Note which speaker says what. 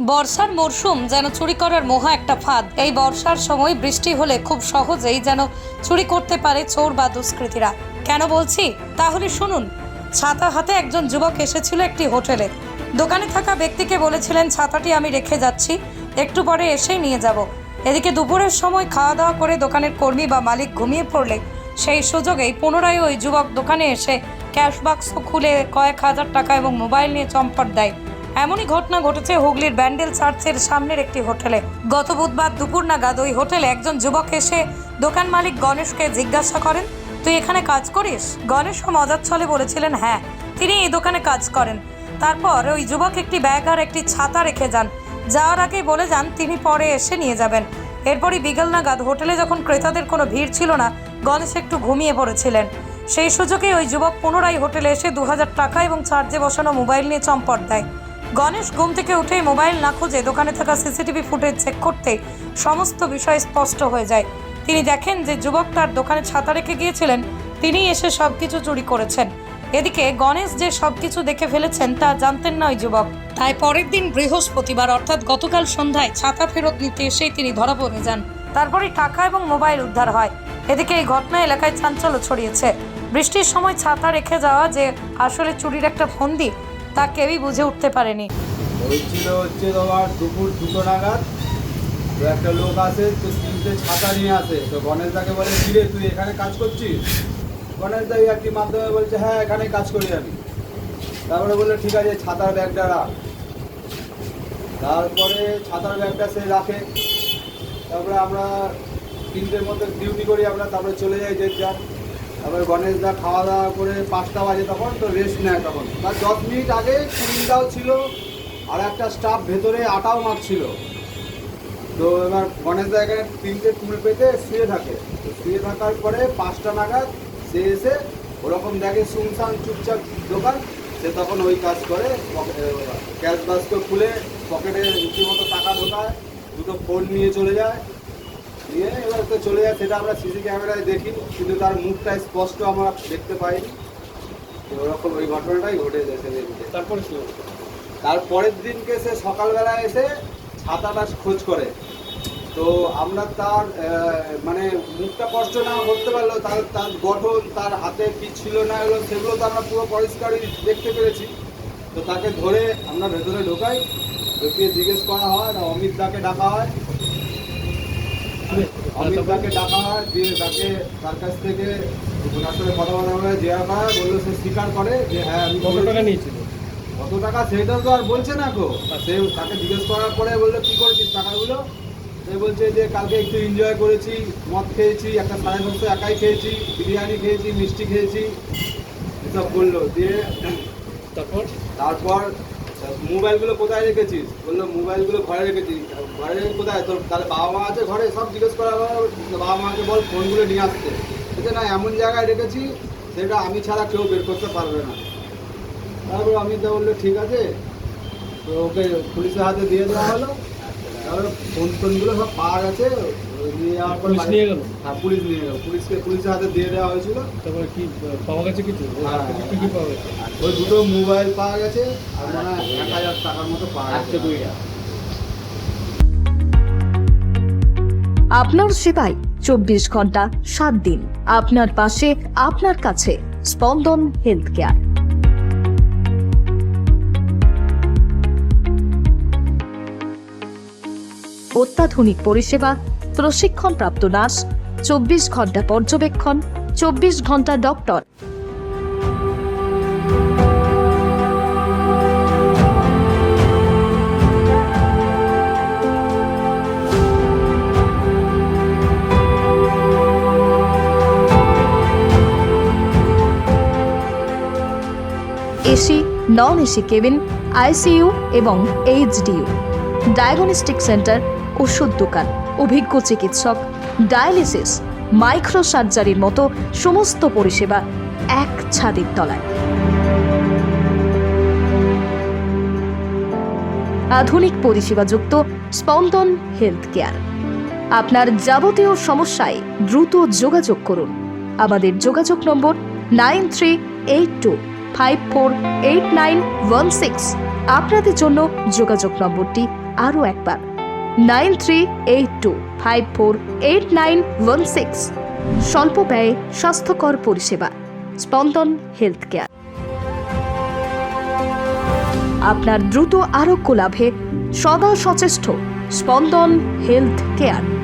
Speaker 1: বর্ষার মরশুম যেন চুরি করার মহা একটা ফাঁদ। এই বর্ষার সময় বৃষ্টি হলে খুব সহজেই যেন চুরি করতে পারে চোর বা দুষ্কৃতীরা। কেন বলছি তাহলে শুনুন। ছাতা হাতে একজন যুবক এসেছিল একটি হোটেলে। দোকানে থাকা ব্যক্তিকে বলেছিলেন, ছাতাটি আমি রেখে যাচ্ছি, একটু পরে এসেই নিয়ে যাব। এদিকে দুপুরের সময় খাওয়া দাওয়া করে দোকানের কর্মী বা মালিক ঘুমিয়ে পড়লে সেই সুযোগেই পুনরায় ওই যুবক দোকানে এসে ক্যাশ বাক্স খুলে কয়েক হাজার টাকা এবং মোবাইল নিয়ে চম্পট দেয়। এমনই ঘটনা ঘটেছে হুগলির ব্যান্ডেল চার্চের সামনের একটি হোটেলে। গত বুধবার দুপুর নাগাদ ওই হোটেলে একজন যুবক এসে দোকান মালিক গণেশকে জিজ্ঞাসা করেন, তুই এখানে কাজ করিস? গণেশও মজার ছলে বলেছিলেন হ্যাঁ, তিনি এই দোকানে কাজ করেন। তারপর ওই যুবক একটি ব্যাগ আর একটি ছাতা রেখে যান। যাওয়ার আগে বলে যান তিনি পরে এসে নিয়ে যাবেন। এরপরই বিকেল নাগাদ হোটেলে যখন ক্রেতাদের কোনো ভিড় ছিল না, গণেশ একটু ঘুমিয়ে পড়েছিলেন। সেই সুযোগে ওই যুবক পুনরায় হোটেলে এসে 2000 টাকা এবং চার্জে বসানো মোবাইল নিয়ে চম্পট দেয়। গণেশ ঘুম থেকে উঠেই মোবাইল না খুঁজে দোকানে থাকা সিসিটিভি ফুটেজ চেক করতে সমস্ত বিষয় স্পষ্ট হয়ে যায়। তিনি দেখেন যে যুবক তার দোকানে ছাতা রেখে গিয়েছিলেন, তিনি এসে সবকিছু চুরি করেছেন। এদিকে গণেশ যে সবকিছু দেখে ফেলেছেন তা জানতেন না ওই যুবক। তাই পরের দিন বৃহস্পতিবার অর্থাৎ গতকাল সন্ধ্যায় ছাতা ফেরত নিতে এসেই তিনি ধরা পড়ে যান। তারপরে টাকা এবং মোবাইল উদ্ধার হয়। এদিকে এই ঘটনা এলাকায় চাঞ্চল্য ছড়িয়েছে। বৃষ্টির সময় ছাতা রেখে যাওয়া যে আসলে চুরির একটা ফন্দি তা কেউই বুঝে উঠতে পারেনি।
Speaker 2: হয়েছিল হচ্ছে তোমার দুপুর 2টো নাগাদ। তো একটা লোক আসে, তো 3টে ছাতা নিয়ে আসে। তো গণেশ দাকে বলে, কিরে তুই এখানে কাজ করছিস? গণেশ দা আর কি মাধ্যমে বলছে, হ্যাঁ এখানেই কাজ করি আমি। তারপরে বললো ঠিক আছে, ছাতার ব্যাগটা রাখ। তারপরে ছাতার ব্যাগটা সে রাখে। তারপরে আমরা 3টের মধ্যে ডিউটি করি আমরা, তারপরে চলে যাই যে যার। তারপরে গণেশ দা খাওয়া দাওয়া করে 5টা বাজে, তখন তো রেস্ট নেয়। তখন তার 10 মিনিট আগে চিন্তাও ছিল, আর একটা স্টাফ ভেতরে আটাও মারছিল। তো এবার গণেশ দা এখানে 3টে টুল পেতে শুয়ে থাকে। তো শুয়ে থাকার পরে 5টা নাগাদ সে এসে ওরকম দেখে শুনশান চুপচাপ দোকান। সে তখন ওই কাজ করে, ক্যাশ বাক্স খুলে পকেটে রীতিমতো টাকা ঢোকায়, 2টো ফোন নিয়ে চলে যায়। নিয়ে এবার তো চলে যায়, সেটা আমরা সিসি ক্যামেরায় দেখি, কিন্তু তার মুখটা স্পষ্ট আমরা দেখতে পাইনি। তো ওরকম ওই ঘটনাটাই ঘটে গেছে।
Speaker 3: তারপরে কি?
Speaker 2: তারপরের দিনকে সে সকালবেলায় এসে ছাতাটা খোঁজ করে। তো আমরা তার মানে মুখটা স্পষ্ট না করতে পারলেও তার গঠন, তার হাতে কি ছিল না এগুলো, সেগুলো তো আমরা পুরো পরিষ্কারই দেখতে পেরেছি। তো তাকে ধরে আমরা ভেতরে ঢোকাই, ঢুকিয়ে জিজ্ঞেস করা হয়। অমিত দাকে ডাকা হয়, দিয়ে তাকে তার কাছ থেকে ওনার সাথে কথা বলা হয়, জিজ্ঞাসা করা হয়। বললো, সে স্বীকার করে যে হ্যাঁ আমি।
Speaker 3: কত টাকা নিয়েছিল?
Speaker 2: কত টাকা সেটা তো আর বলছে না গো। সে তাকে জিজ্ঞেস করার পরে বললো, কী করেছিস টাকাগুলো? সে বলছে যে কালকে একটু এনজয় করেছি, মদ খেয়েছি, একটা 750 একাই খেয়েছি, বিরিয়ানি খেয়েছি, মিষ্টি খেয়েছি, এসব বললো। দিয়ে তারপর মোবাইলগুলো কোথায় রেখেছিস? বললো মোবাইলগুলো ঘরে রেখেছি। ঘরে রেখে কোথায়? তোর তাহলে বাবা মা আছে ঘরে? সব জিজ্ঞেস করা হয়। বাবা মাকে বল ফোনগুলো নিয়ে আসতে। বলছে না, এমন জায়গায় রেখেছি সেটা আমি ছাড়া কেউ বের করতে পারবে না। তারপর অমিত বললো ঠিক আছে। তো ওকে পুলিশের হাতে দিয়ে দেওয়া হলো। তারপরে ফোন টোনগুলো সব পাওয়া গেছে। নিয়ে যাওয়ার পর
Speaker 3: নিয়ে গেল?
Speaker 2: হ্যাঁ, পুলিশ নিয়ে গেল। পুলিশের হাতে দিয়ে দেওয়া হয়েছিল।
Speaker 3: তারপরে কি পাওয়া গেছে কিছু?
Speaker 2: হ্যাঁ,
Speaker 3: কি পাওয়া গেছে?
Speaker 2: ওই 2টো মোবাইল পাওয়া গেছে, আর মানে 1000 টাকার মতো পাওয়া গেছে।
Speaker 4: আপনার সেবায় 24 ঘন্টা 7 দিন, আপনার পাশে, আপনার কাছে। স্পন্দন হেলথ কেয়ার। অত্যাধুনিক পরিষেবা, প্রশিক্ষণপ্রাপ্ত নার্স, 24 ঘন্টা পর্যবেক্ষণ, 24 ঘন্টা doctor. AC, non AC cabin, ICU এবং এইচডিইউ, ডায়াগনস্টিক সেন্টার, ওষুধ দোকান, অভিজ্ঞ চিকিৎসক, ডায়ালিসিস, মাইক্রো সার্জারির মতো সমস্ত পরিষেবা এক ছাদের তলায়। আধুনিক পরিষেবাযুক্ত স্পন্দন হেলথ কেয়ার। আপনার যাবতীয় সমস্যায় দ্রুত যোগাযোগ করুন। আমাদের যোগাযোগ নম্বর 9382548916। আপনাদের জন্য যোগাযোগ নম্বরটি আরও একবার 9382548916। স্বল্প ব্যয়ে স্বাস্থ্যকর পরিষেবা, স্পন্দন হেলথ কেয়ার। আপনার দ্রুত আরোগ্য লাভে সদা সচেষ্ট স্পন্দন হেলথ কেয়ার।